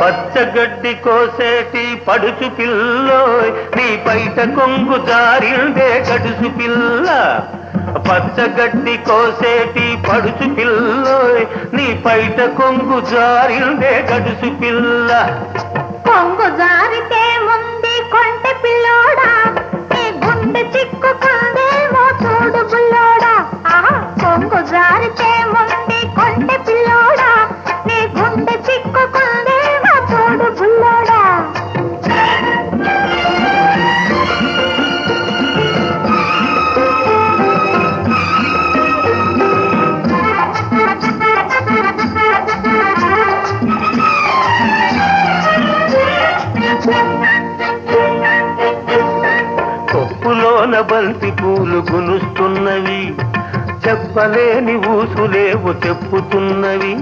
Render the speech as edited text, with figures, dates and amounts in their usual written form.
పచ్చగడ్డి కోసేటి పడుచు పిల్లోయ్ నీ బయట కొంగు జారిందే గడుసు పిల్ల పచ్చగడ్డి కోసేటి పడుచు పిల్లోయ్ నీ బయట కొంగు జారిందే గడుసు పిల్ల కొంగు జారితే ముందు కొంటె పిల్లోడా నీ గుండె చిక్కుకుందేమో చూడు బుల్లోడా కొంగు జారితే ముందు కొంటె పిల్లోడా నీ గుండె చిక్కుకుందేమో చూడు బుల్లోడా కొప్పులోన బంతి పూలు గునుస్తున్నవి చెప్పలేని ఊసులేవు చెప్పుతున్నవి